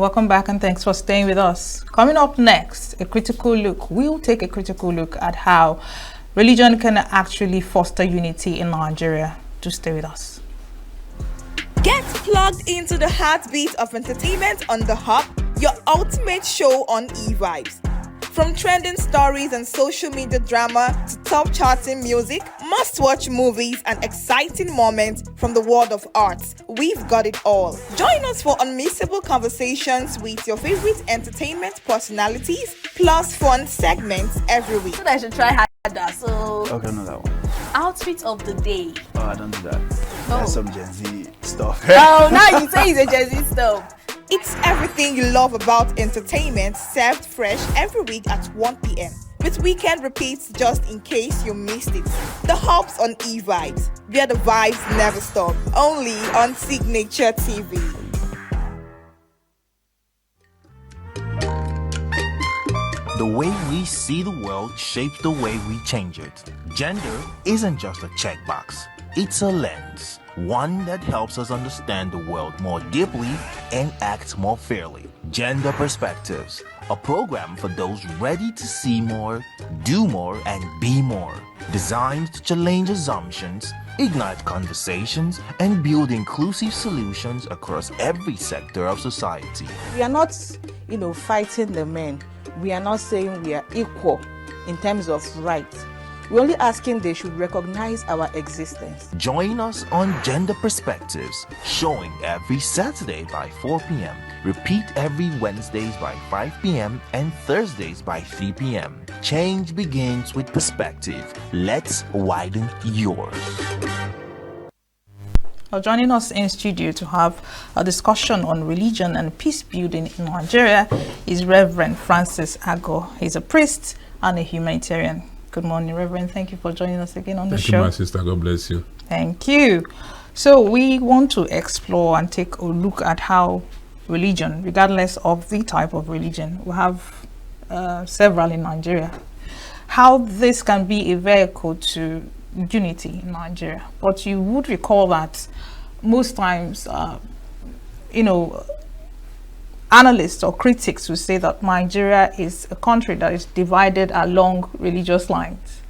Welcome back and thanks for staying with us. Coming up next, a critical look. We'll take a critical look at how religion can actually foster unity in Nigeria. Do stay with us. Get plugged into the heartbeat of entertainment on The Hub, your ultimate show on e-vibes. From trending stories and social media drama to top charting music, must-watch movies and exciting moments from the world of arts, we've got it all. Join us for unmissable conversations with your favorite entertainment personalities, plus fun segments every week. So I should try harder. So Okay, no, that one. outfit of the day. Oh, I don't do that. Oh. That's some Gen Z stuff. Oh, now you say it's a Gen Z stuff. It's everything you love about entertainment, served fresh every week at 1 p.m. with weekend repeats just in case you missed it. The Hub's on e-vibes, where the vibes never stop. Only on Signature TV. The way we see the world shapes the way we change it. Gender isn't just a checkbox, it's a lens. One that helps us understand the world more deeply and act more fairly. Gender Perspectives, a program for those ready to see more, do more, and be more. Designed to challenge assumptions, ignite conversations, and build inclusive solutions across every sector of society. We are not, fighting the men. We are not saying we are equal in terms of rights. We're only asking they should recognize our existence. Join us on Gender Perspectives, showing every Saturday by 4 p.m. Repeat every Wednesdays by 5 p.m. and Thursdays by 3 p.m. Change begins with perspective. Let's widen yours. Joining us in studio to have a discussion on religion and peace building in Nigeria is Reverend Francis Ago. He's a priest and a humanitarian. Good morning, Reverend. Thank you for joining us again on the show. Thank you, my sister. God bless you. Thank you. So we want to explore and take a look at how religion, regardless of the type of religion, we have several in Nigeria, how this can be a vehicle to unity in Nigeria. But you would recall that most times, analysts or critics who say that Nigeria is a country that is divided along religious lines.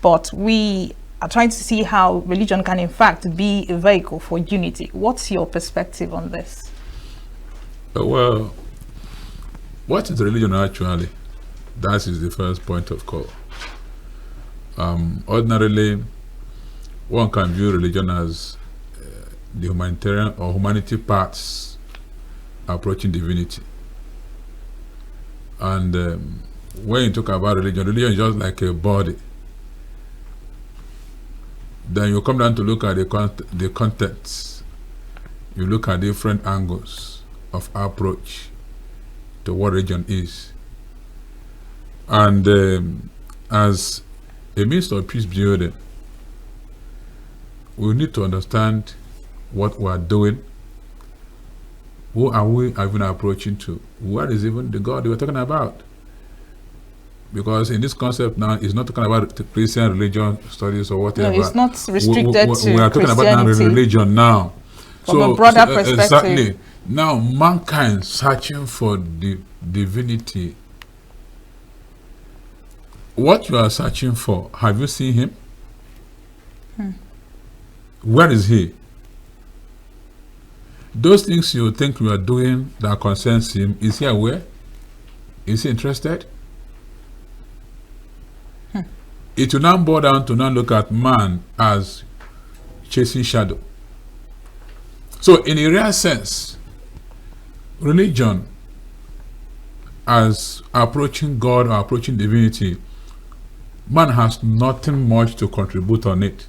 But we are trying to see how religion can in fact be a vehicle for unity. What's your perspective on this? Well, what is religion actually? That is the first point of call. Ordinarily, one can view religion as the humanitarian or humanity parts approaching divinity. And when you talk about religion is just like a body. Then you come down to look at the contents. You look at different angles of approach to what religion is. And as a means of peace building, we need to understand what we are doing. Who are we even approaching to? What is even the God we're talking about? Because in this concept now, it's not talking about the Christian religion studies or whatever. No, it's not restricted to we are talking about now religion now. From a broader perspective. Exactly. Now, mankind searching for the divinity. What you are searching for, have you seen him? Where is he? Those things you think you are doing that concerns him, is he aware? Is he interested? It will now boil down to now look at man as chasing shadow. So in a real sense, religion as approaching God or approaching divinity, man has nothing much to contribute on it,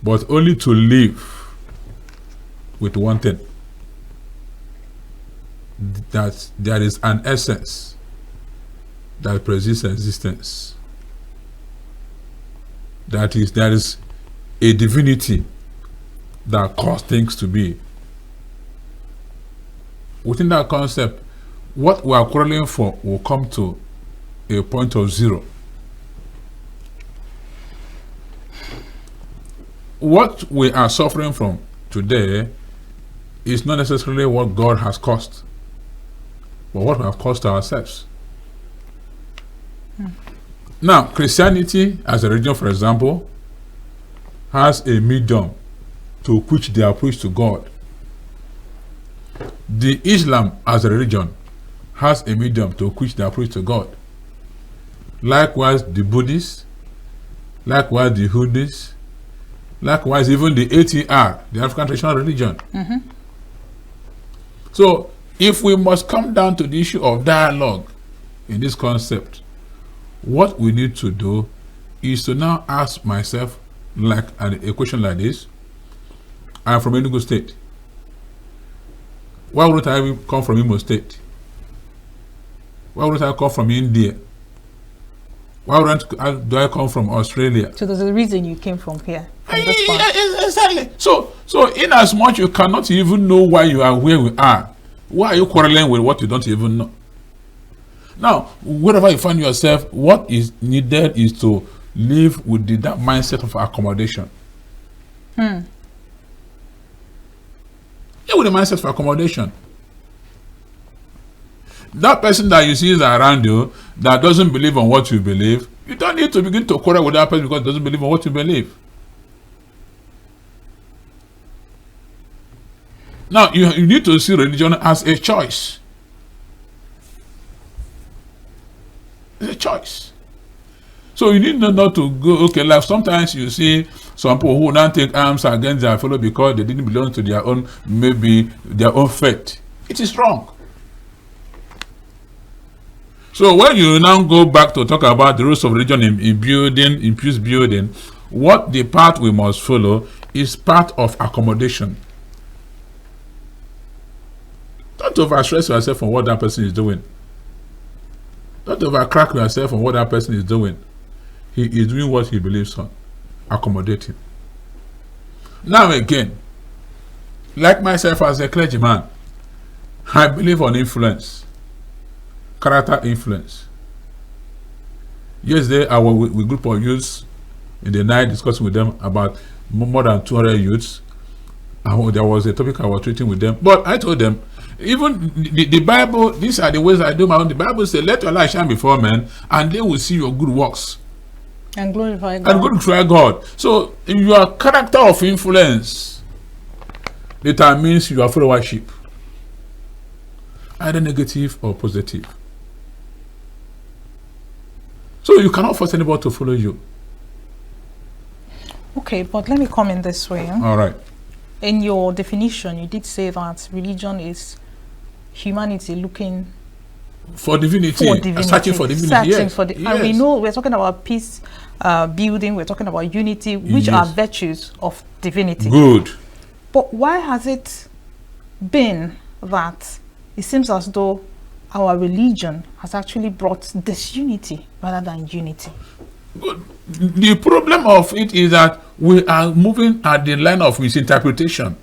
but only to live with one thing, that there is an essence that presides existence. That is, there is a divinity that caused things to be. Within that concept, what we are quarreling for will come to a point of zero. What we are suffering from today is not necessarily what God has caused but what we have caused to ourselves. Now, Christianity as a religion, for example, has a medium to which they approach to God. The Islam as a religion has a medium to which they approach to God. Likewise, the Buddhists, likewise the Hindus, likewise even the ATR, the African traditional religion. So, if we must come down to the issue of dialogue in this concept, what we need to do is to now ask myself like a question like this. I'm from Enugu State. Why wouldn't I come from Imo State? Why wouldn't I come from India? Why do I come from Australia? So there's a reason you came from here. From this part. Exactly. So in as much you cannot even know why you are where we are, why are you quarreling with what you don't even know? Now, wherever you find yourself, what is needed is to live with that mindset of accommodation. Live with the mindset of accommodation. That person that you see is around you that doesn't believe on what you believe, you don't need to begin to quarrel with that person because it doesn't believe on what you believe. Now, you need to see religion as a choice. It's a choice. So you need not to go, okay, like sometimes you see some people who don't take arms against their fellow because they didn't belong to their own, maybe their own faith. It is wrong. So when you now go back to talk about the rules of religion in building, in peace building, what the path we must follow is part of accommodation. Don't overstress yourself on what that person is doing. Don't overcrack yourself on what that person is doing. He is doing what he believes on. Accommodate him. Now again, like myself as a clergyman, I believe on influence. Character influence. Yesterday, I was with a group of youths in the night discussing with them about more than 200 youths. There was a topic I was treating with them. But I told them, even the Bible, these are the ways I do my own. The Bible says, let your light shine before men, and they will see your good works. And glorify God. And glorify God. So, your character of influence determines your followership. Either negative or positive. So you cannot force anybody to follow you. Okay, but let me come in this way. All right. In your definition, you did say that religion is humanity looking for divinity, searching for divinity. Searching yes. for the, yes. And we know we're talking about peace building, we're talking about unity, which yes. are virtues of divinity. Good. But why has it been that it seems as though our religion has actually brought disunity rather than unity? Good. The problem of it is that we are moving at the line of misinterpretation.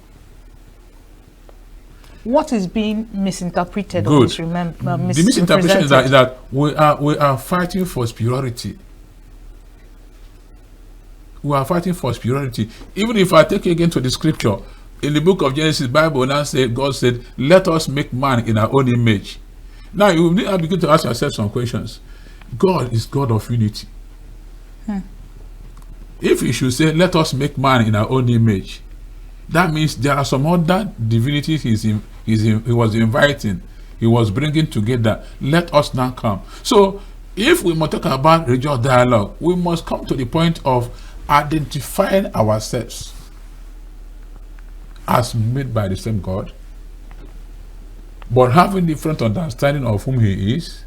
What is being misinterpreted? Good. The misinterpretation is that we are fighting for superiority. We are fighting for superiority. Even if I take you again to the scripture, in the book of Genesis, Bible now said, God said, let us make man in our own image. Now you will begin to ask yourself some questions. God is God of unity. If you should say, let us make man in our own image, that means there are some other divinities he was inviting, he was bringing together. Let us now come. So, if we must talk about religious dialogue, we must come to the point of identifying ourselves as made by the same God, but having different understanding of whom he is.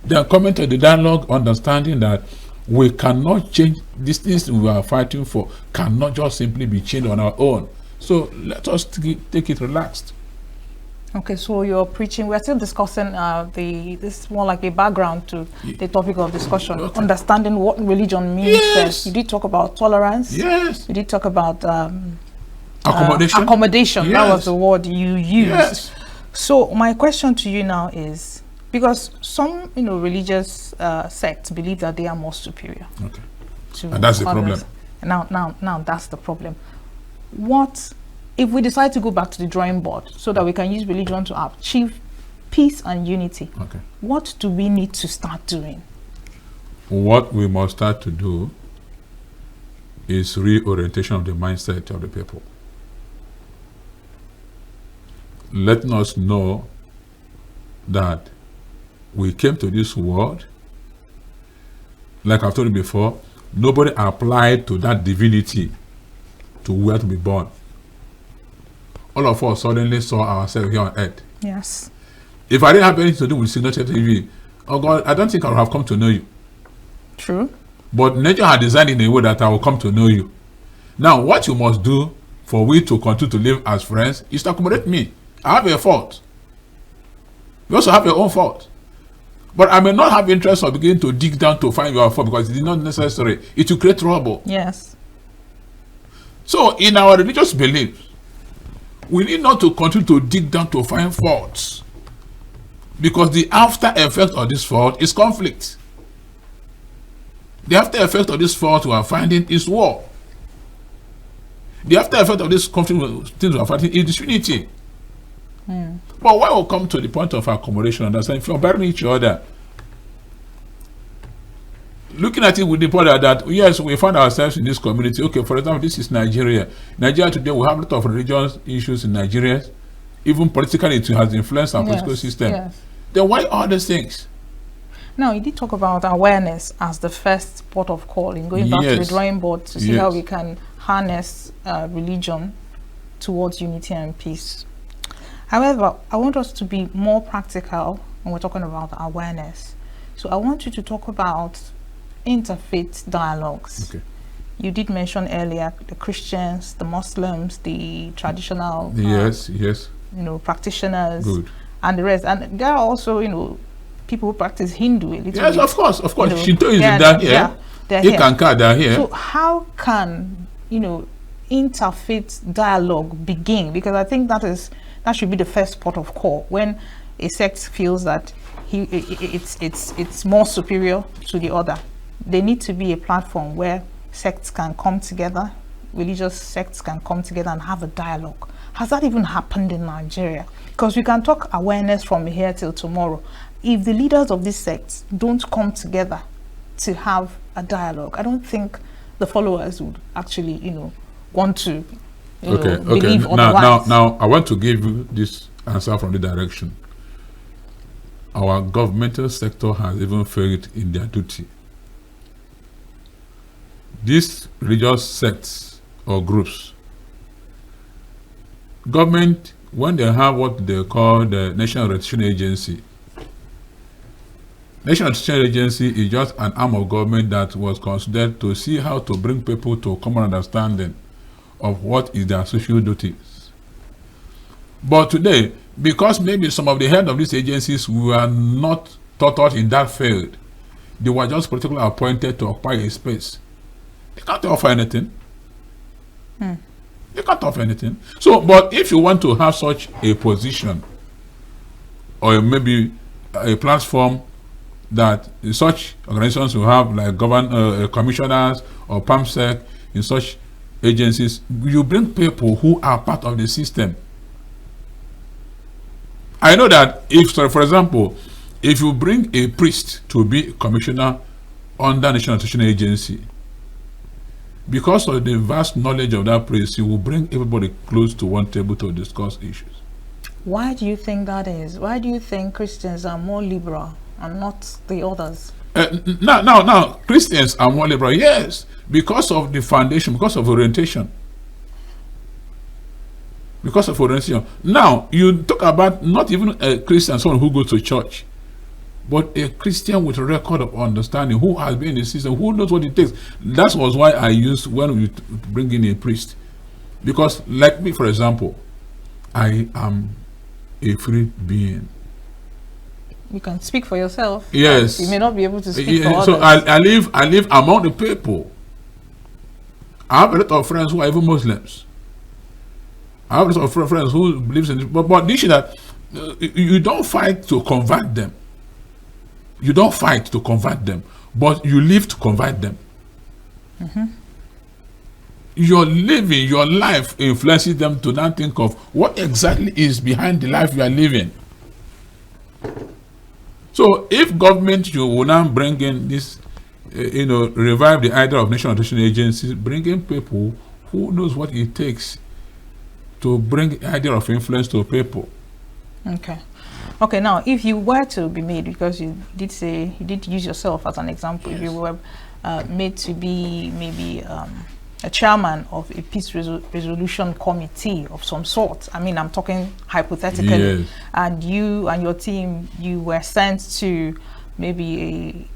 Then coming to the dialogue, understanding that we cannot change these things we are fighting for, cannot just simply be changed on our own. So let us take it relaxed. Okay, so you're preaching, we're still discussing this is more like a background to the topic of discussion, understanding what religion means. Yes. You did talk about tolerance. Yes. You did talk about accommodation. Accommodation, yes. That was the word you used. Yes. So my question to you now is, because some religious sects believe that they are more superior. Okay. And that's the others. problem. Now that's the problem. What if we decide to go back to the drawing board so that we can use religion to achieve peace and unity. Okay. What do we need to start doing? What we must start to do is reorientation of the mindset of the people. Letting us know that we came to this world, like I've told you before, nobody applied to that divinity to where to be born. All of us suddenly saw ourselves here on earth. Yes. If I didn't have anything to do with SLTV, oh God, I don't think I would have come to know you. True. But nature had designed in a way that I will come to know you. Now, what you must do for we to continue to live as friends is to accommodate me. I have a fault. You also have your own fault. But I may not have interest of beginning to dig down to find your fault because it is not necessary. It will create trouble. Yes. So, in our religious beliefs, we need not to continue to dig down to find faults. Because the after effect of this fault is conflict. The after effect of this fault we are finding is war. The after effect of this conflict things we are finding is disunity. But when we come to the point of accommodation, understand, if you're bearing each other, looking at it with the point that yes, we find ourselves in this community. Okay, for example, this is Nigeria. Nigeria today, we have a lot of religious issues in Nigeria. Even politically, it has influenced our political system. Yes. Then why all these things? Now, you did talk about awareness as the first port of call in going back to the Yes. drawing board to see Yes. how we can harness religion towards unity and peace. However, I want us to be more practical when we're talking about awareness. So I want you to talk about interfaith dialogues. Okay. You did mention earlier the Christians, the Muslims, the traditional Yes. practitioners, Good. and the rest. And there are also, people who practice Hindu a little Yes, bit. of course. Shinto is they're- down here. they're here. Ikanka down here. So how can interfaith dialogue begin? Because I think that should be the first port of call when a sect feels that it's more superior to the other. There needs to be a platform where sects can come together, religious sects can come together and have a dialogue. Has that even happened in Nigeria? Because we can talk awareness from here till tomorrow. If the leaders of these sects don't come together to have a dialogue, I don't think the followers would actually, want to believe otherwise. Now, I want to give you this answer from the direction. Our governmental sector has even failed in their duty. These religious sects or groups, government, when they have what they call the National Recognition Agency, National Recognition Agency is just an arm of government that was considered to see how to bring people to a common understanding of what is their social duties. But today, because maybe some of the head of these agencies were not taught in that field, they were just particularly appointed to occupy a space. They can't offer anything. They can't offer anything. So, but if you want to have such a position, or maybe a platform that such organizations will have, like commissioners or PAMSEC in such agencies, you bring people who are part of the system. I know that if, for example, if you bring a priest to be commissioner under National Recognition Agency, because of the vast knowledge of that priest, you will bring everybody close to one table to discuss issues. Why do you think that is? Why do you think Christians are more liberal and not the others? Now, Christians are more liberal, yes, because of the foundation, because of orientation. Because of orientation. Now, you talk about not even a Christian, someone who goes to church, but a Christian with a record of understanding, who has been in the system, who knows what it takes. That was why I used when we bring in a priest. Because, like me, for example, I am a free being. You can speak for yourself. Yes. You may not be able to speak for so others. I live among the people. I have a lot of friends who are even Muslims. I have a lot of friends who believes in it. But the issue that you don't fight to convert them. You don't fight to convert them, but you live to convert them. Your living, your life influences them to now think of what exactly is behind the life you are living. So if government you will now bring in this, revive the idea of national education agencies, bring in people who knows what it takes to bring idea of influence to people. Okay, now if you were to be made, because you did use yourself as an example, if you were made to be maybe a chairman of a peace resolution committee of some sort, I mean, I'm talking hypothetically, Yes. and you and your team, you were sent to maybe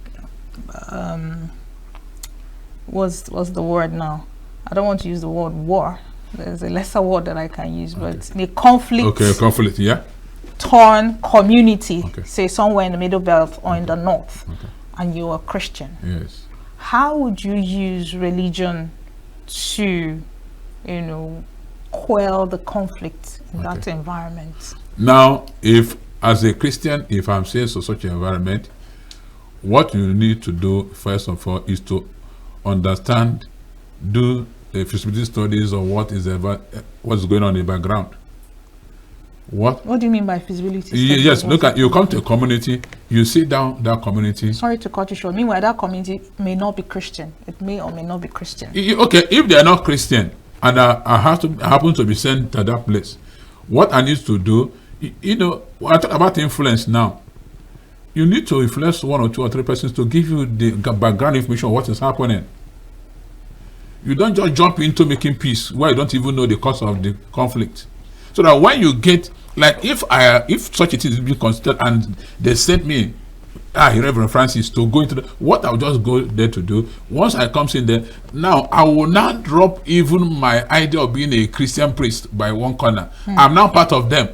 what's the word now? I don't want to use the word war. There's a lesser word that I can use, but a conflict. Okay, conflict, yeah. Torn community, Okay. say somewhere in the middle belt or in the north, and you're a Christian. Yes. How would you use religion to, quell the conflict in that environment? Now, if as a Christian, if I'm saying so such an environment, what you need to do first of all is to understand, do a feasibility studies of what's going on in the background. What do you mean by feasibility studies? Yes, look at, you come to a community, you sit down that community. Sorry to cut you short. Meanwhile, that community may not be Christian. It may or may not be Christian. Okay, if they are not Christian and I happen to be sent to that place, what I need to do, I talk about influence now. You need to influence 1 or 2 or 3 persons to give you the background information of what is happening. You don't just jump into making peace where you don't even know the cause of the conflict. So that when you get, like if such a thing is being considered and they sent me, Reverend Francis, to go into what I'll just go there to do, once I comes in there, now I will not drop even my idea of being a Christian priest by one corner. I'm now part of them.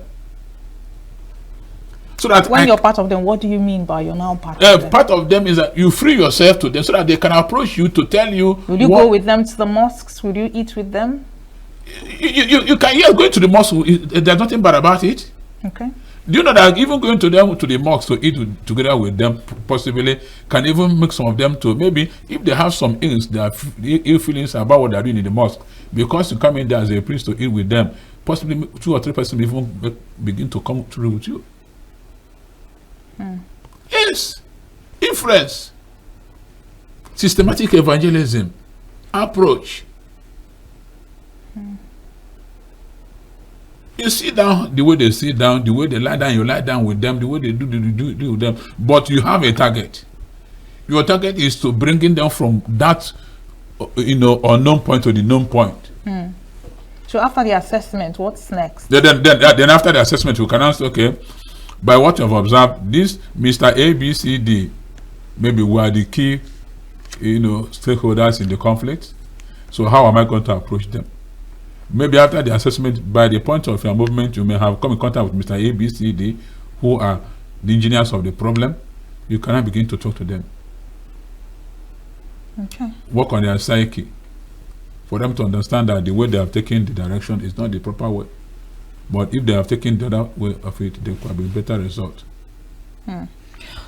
So that when you're part of them, what do you mean by you're now part of them? Part of them is that you free yourself to them so that they can approach you to tell you. Will you go with them to the mosques? Will you eat with them? You can, yes, going to the mosque, there's nothing bad about it. Okay. Do you know that even going to the mosque to eat together with them possibly can even make some of them to, maybe if they have some ill feelings about what they're doing in the mosque, because you come in there as a priest to eat with them, possibly 2 or 3 persons even begin to come through with you. Yes, influence, systematic evangelism, approach. You sit down the way they sit down, the way they lie down, you lie down with them, the way they do with them. But you have a target. Your target is to bringing them from that, unknown point to the known point. So after the assessment, what's next? Then after the assessment, you can answer, okay, by what you've observed, this Mr. A, B, C, D, maybe were the key, stakeholders in the conflict. So how am I going to approach them? Maybe after the assessment, by the point of your movement, you may have come in contact with Mr. A, B, C, D, who are the engineers of the problem. You cannot begin to talk to them. Okay. Work on their psyche for them to understand that the way they have taken the direction is not the proper way. But if they have taken the other way of it, there could be a better result.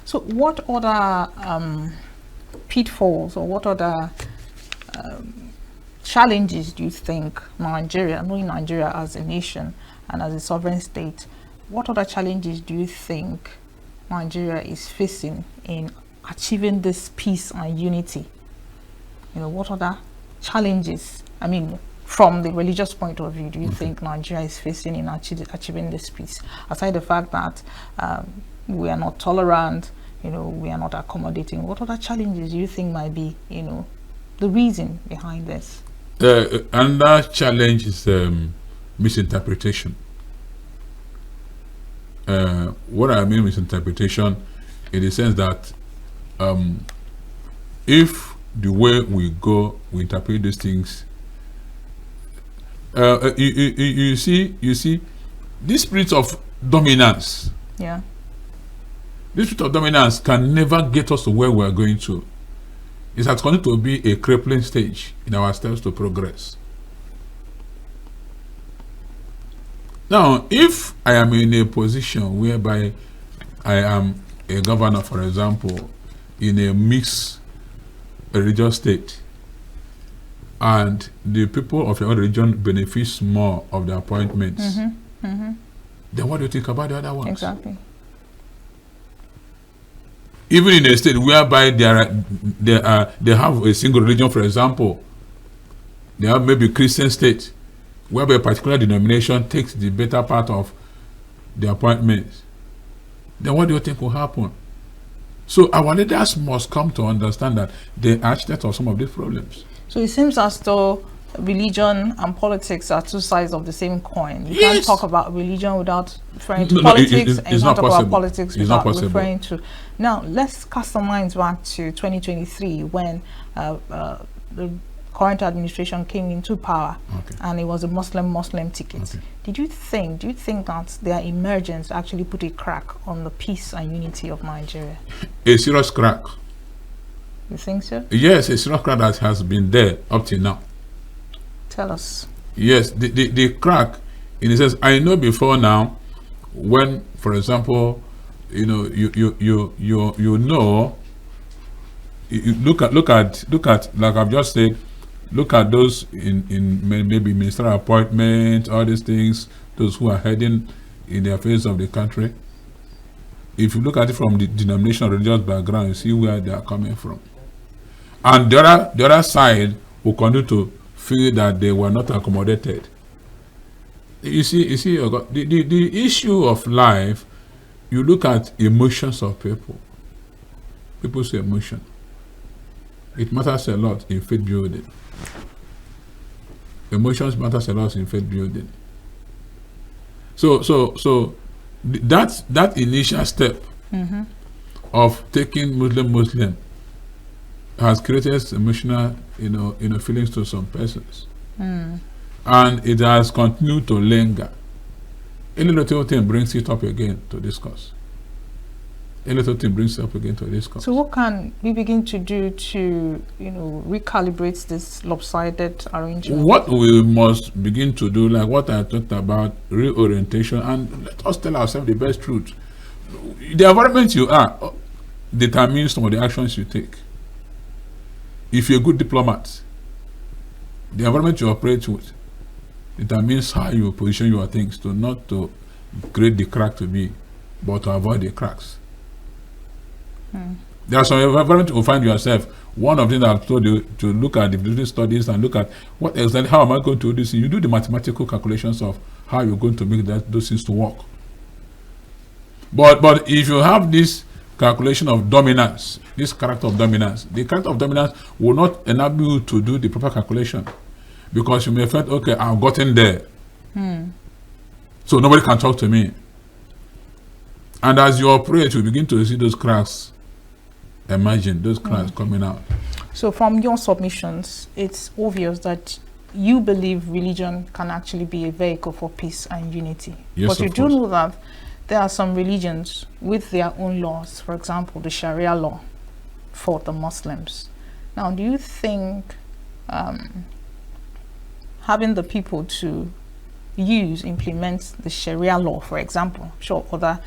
So what other pitfalls or what other challenges do you think Nigeria, knowing Nigeria as a nation and as a sovereign state, what other challenges do you think Nigeria is facing in achieving this peace and unity? What other challenges, I mean, from the religious point of view, do you think Nigeria is facing in achieving this peace? Aside the fact that we are not tolerant, we are not accommodating, what other challenges do you think might be, the reason behind this? Another challenge is misinterpretation. What I mean misinterpretation, in the sense that if the way we interpret these things, you see, this spirit of dominance. Yeah. This spirit of dominance can never get us to where we are going to. It has continued to be a crippling stage in our steps to progress. Now, if I am in a position whereby I am a governor, for example, in a mixed religious state, and the people of your own religion benefits more of the appointments, then what do you think about the other ones? Exactly. Even in a state whereby they have a single religion, for example, they have maybe Christian state, whereby a particular denomination takes the better part of the appointments, then what do you think will happen? So our leaders must come to understand that they are architects of some of these problems. So it seems as though religion and politics are two sides of the same coin. You Yes. can't talk about religion without referring to No, politics, it's and you not can't talk about possible. politics It's not without possible. referring to. Now, let's cast our minds back to 2023 when the current administration came into power, Okay. and it was a Muslim ticket. Okay. Do you think that their emergence actually put a crack on the peace and unity of Nigeria? A serious crack. You think so? Yes, a serious crack that has been there up till now. Tell us. Yes, the crack, in a sense, I know before now, when, for example, you know, you look at, like I've just said, look at those in maybe ministerial appointments, all these things, those who are heading in the affairs of the country. If you look at it from the denominational religious background, you see where they are coming from. And the other side will continue to feel that they were not accommodated. You see, the issue of life, you look at emotions of people. People's emotion. It matters a lot in faith building. Emotions matters a lot in faith building. So that initial step of taking Muslim has created emotional, feelings to some persons, and it has continued to linger. A little thing brings it up again to discuss. So what can we begin to do to, recalibrate this lopsided arrangement? What we must begin to do, like what I talked about, reorientation, and let us tell ourselves the best truth. The environment you are determines some of the actions you take. If you're a good diplomat, the environment you operate with determines how you position your things, to not to create the crack to be, but to avoid the cracks. There are some environments you will find yourself. One of the things I've told you to look at the business studies and look at what exactly, how am I going to do this? You do the mathematical calculations of how you're going to make those things to work. But if you have this calculation of dominance, this character of dominance, the character of dominance will not enable you to do the proper calculation, because you may feel, okay, I've gotten there, so nobody can talk to me. And as you operate, you begin to see those cracks emerging, those cracks coming out. So from your submissions, it's obvious that you believe religion can actually be a vehicle for peace and unity. Yes, but you of do course. know that there are some religions with their own laws, for example, the Sharia law for the Muslims. Now, do you think having the people to implement the Sharia law, for example, I'm sure other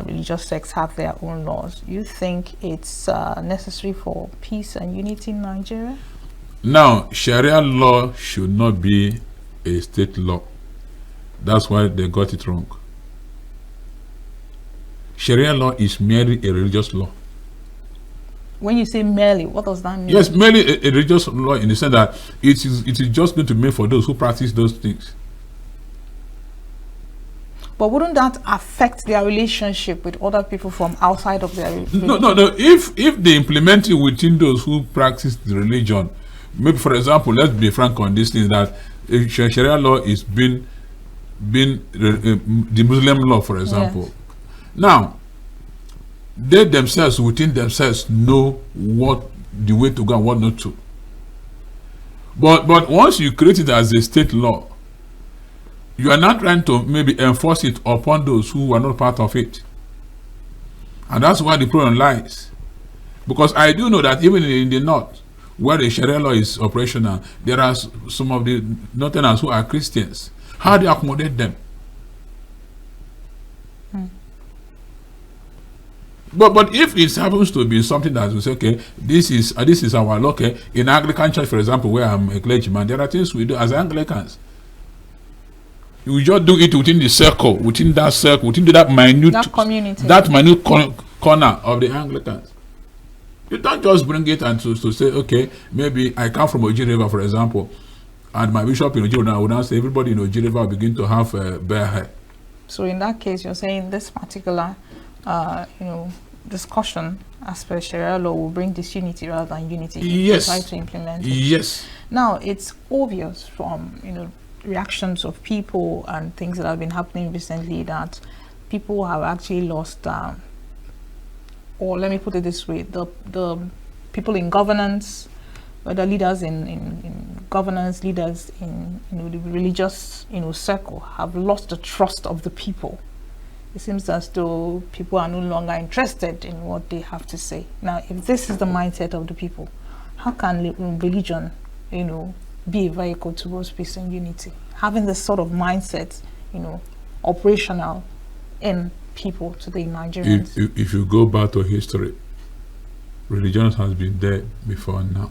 religious sects have their own laws, you think it's necessary for peace and unity in Nigeria? Now, Sharia law should not be a state law. That's why they got it wrong. Sharia law is merely a religious law. When you say merely, what does that mean? Yes, merely a religious law, in the sense that it is just going to be made for those who practice those things. But wouldn't that affect their relationship with other people from outside of their religion? No. If they implement it within those who practice the religion, maybe, for example, let's be frank on this thing, that Sharia law is the Muslim law, for example. Yes. Now, they themselves, within themselves, know what the way to go and what not to. But once you create it as a state law, you are not trying to maybe enforce it upon those who are not part of it. And that's why the problem lies. Because I do know that even in the north, where the Sharia law is operational, there are some of the northerners who are Christians. How do you accommodate them? But if it happens to be something that we say, okay, this is our law, okay, in Anglican church, for example, where I'm a clergyman, there are things we do as Anglicans. You just do it within the circle, within that minute, That community. that minute corner of the Anglicans. You don't just bring it and to say, okay, maybe I come from Oji River, for example, and my bishop in Oji River would now say everybody in Oji River will begin to have bare hair. So in that case, you're saying this particular, discussion as per Sharia law will bring disunity rather than unity. Yes. Try to implement it. Yes. Now it's obvious from reactions of people and things that have been happening recently that people have actually lost, or let me put it this way: the people in governance, whether leaders in governance, leaders in the religious circle, have lost the trust of the people. It seems as though people are no longer interested in what they have to say. Now, if this is the mindset of the people, how can religion, be a vehicle towards peace and unity? Having this sort of mindset, operational in people today, Nigerians. If you go back to history, religion has been there before now.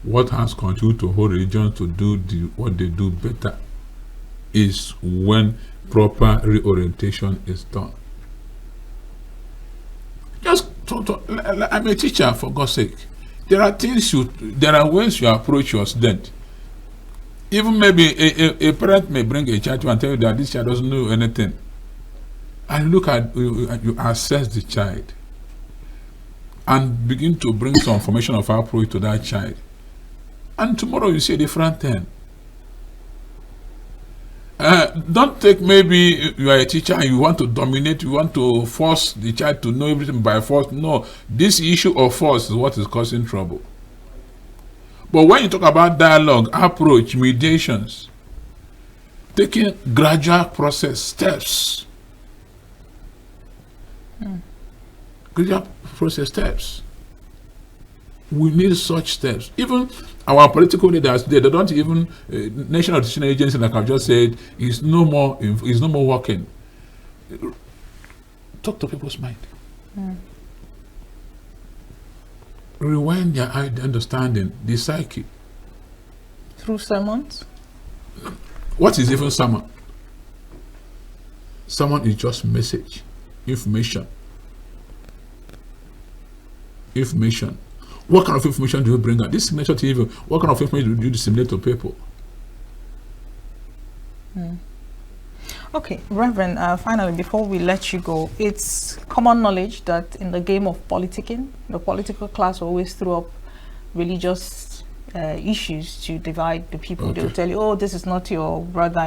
What has continued to hold religions to do what they do better is when proper reorientation is done. I'm a teacher, for God's sake. There are ways you approach your student. Even maybe a parent may bring a child to and tell you that this child doesn't know anything. And you assess the child and begin to bring some information of approach to that child. And tomorrow you see a different thing. Don't take maybe you are a teacher and you want to dominate, you want to force the child to know everything by force. No, this issue of force is what is causing trouble. But when you talk about dialogue, approach, mediations, taking gradual process steps, gradual process steps. We need such steps. Even our political leaders, they don't even National Decision Agency, like I've just said, is no more working. Talk to people's mind. Rewind their understanding, the psyche. Through sermons? What is even sermon? Sermon is just message, information. What kind of information do you bring out? This signature TV, what kind of information do you disseminate to people? Okay, Reverend, finally, before we let you go, it's common knowledge that in the game of politicking, the political class always throw up religious issues to divide the people. Okay. They'll tell you, oh, this is not your brother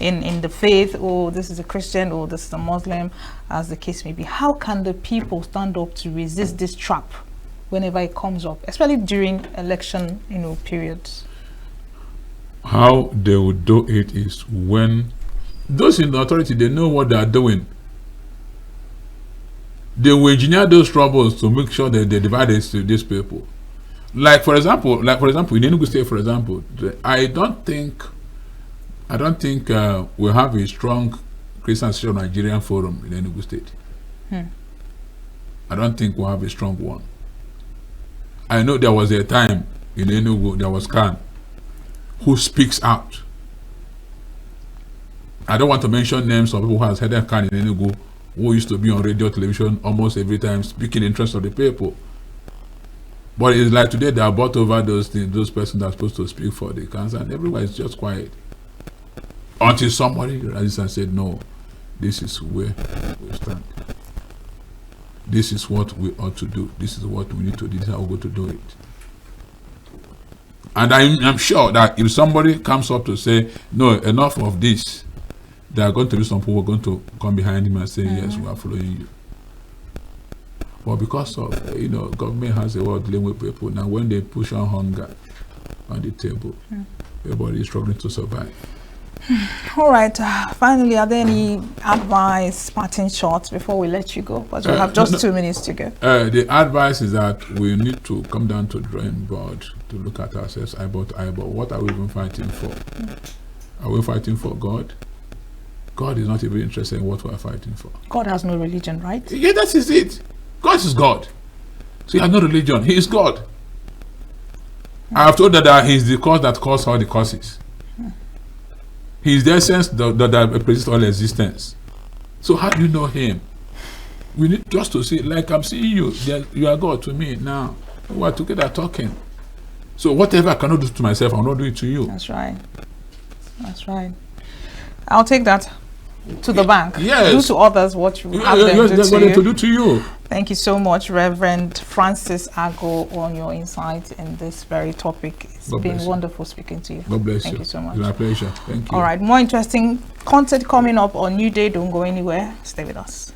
in the faith, or this is a Christian, or this is a Muslim, as the case may be. How can the people stand up to resist this trap whenever it comes up, especially during election periods? How they would do it is when those in the authority, they know what they are doing. They will engineer those troubles to make sure that they divide these people. Like for example, in Enugu State, for example, I don't think we have a strong Christian Social Nigerian forum in Enugu State. I don't think we have a strong one. I know there was a time in Enugu, there was Khan, who speaks out. I don't want to mention names of people who has headed Khan in Enugu, who used to be on radio, television almost every time, speaking in interest of the people. But it's like today they are bought over those persons that are supposed to speak for the cancer, and everyone is just quiet. Until somebody rises and said, no, this is where we stand. This is what we ought to do. This is what we need to do. This is how we're going to do it. And I'm sure that if somebody comes up to say, no, enough of this, there are going to be some people who are going to come behind him and say, yes, we are following you. But because of, government has a way of dealing with people. Now, when they push on hunger on the table, everybody is struggling to survive. All right. Finally, are there any advice, parting shots before we let you go? Because we have just 2 minutes to go. The advice is that we need to come down to the drawing board to look at ourselves eyeball to eyeball. What are we even fighting for? Are we fighting for God? God is not even interested in what we are fighting for. God has no religion, right? Yeah, that is it. God is God. So he has no religion. He is God. I have told that he is the cause that caused all the causes. He is the essence that precedes all existence. So how do you know him? We need just to see, like I'm seeing you, you are God to me now. We are together talking. So whatever I cannot do to myself, I'll not do it to you. That's right. That's right. I'll take that to the bank. Yes. Do to others what you have them do that's to what you. to do to you. Thank you so much, Reverend Francis Ago, on your insight in this very topic. It's God been bless you. wonderful speaking to you. God bless you. Thank you so much. It's my pleasure. Thank you. All right, more interesting content coming up on New Day. Don't go anywhere. Stay with us.